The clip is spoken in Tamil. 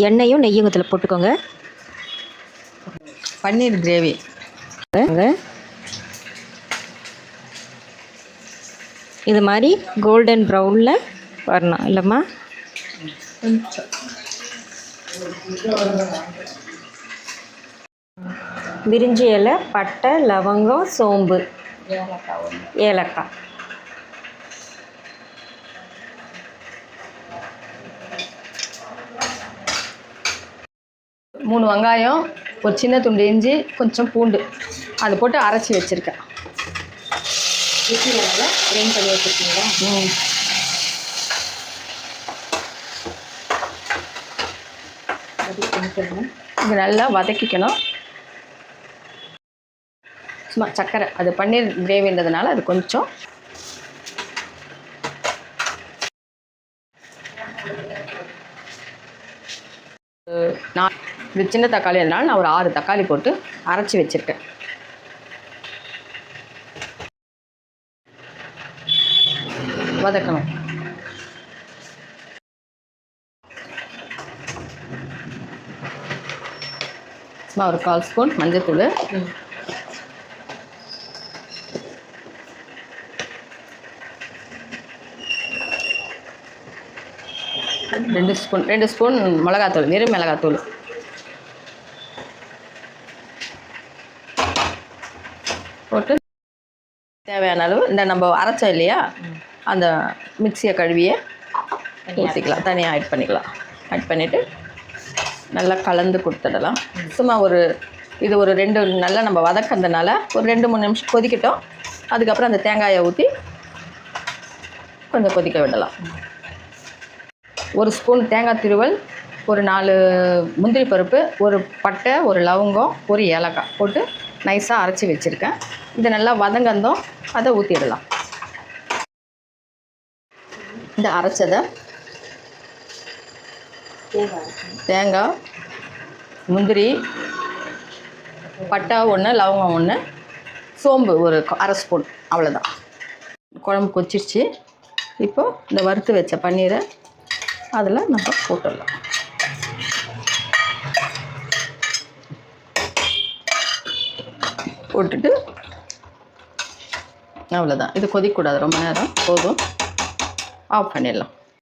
எண்ணெயும் நெய்யும் இதில் போட்டுக்கோங்க. பன்னீர் கிரேவி இது மாதிரி கோல்டன் ப்ரௌனில் வரணும் இல்லைம்மா? பிரிஞ்சி இலை, பட்டை, லவங்கம், சோம்பு, ஏலக்காய். மூணு வெங்காயம், ஒரு சின்ன துண்டு இஞ்சி, கொஞ்சம் பூண்டு அது போட்டு அரைச்சி வச்சுருக்கேன். கிரைண்ட் பண்ணி வச்சுருக்கீங்களா? இது நல்லா வதக்கிக்கணும். சும்மா சர்க்கரை, அது பன்னீர் கிரேவின்றதுனால அது கொஞ்சம் நான் இது சின்ன தக்காளி அதனால நான் ஒரு 6 தக்காளி போட்டு அரைச்சி வச்சுருக்கேன். வதக்கணும். சும்மா ஒரு 1/4 ஸ்பூன் மஞ்சள்தூள், 2 ஸ்பூன் மிளகாத்தூள், வெறும் மிளகாத்தூள், போட்டு தேவையான அளவு இந்த நம்ம அரைச்சோம் இல்லையா அந்த மிக்சியை கழுவியே ஊற்றிக்கலாம், தனியாக ஆட் பண்ணிக்கலாம். ஆட் பண்ணிவிட்டு நல்லா கலந்து கொடுத்துடலாம். சும்மா இது ஒரு 2 நல்லா நம்ம வதக்கிறதுனால ஒரு 2-3 நிமிஷம் கொதிக்கட்டும். அதுக்கப்புறம் அந்த தேங்காயை ஊற்றி கொஞ்சம் கொதிக்க விடலாம். 1 ஸ்பூன் தேங்காய் திருவல், ஒரு 4 முந்திரி பருப்பு, ஒரு பட்டை, ஒரு லவங்கம், ஒரு ஏலக்காய் போட்டு நைஸாக அரைச்சி வச்சுருக்கேன். இது நல்லா வதங்கந்தோம் அதை ஊற்றிடலாம். இந்த அரைச்சதை தேங்காய், முந்திரி, பட்டை 1, லவங்கம் 1, சோம்பு ஒரு 1/2 ஸ்பூன், அவ்வளோதான். குழம்பு கொச்சிடுச்சு. இப்போது இந்த வறுத்து வச்ச பன்னீரை அதில் நம்ம போட்டுடலாம். போட்டுட்டு அவ்வளோதான். இது கொதிக்கக்கூடாது ரொம்ப நேரம், போதும். ஆஃப் பண்ணிடலாம்.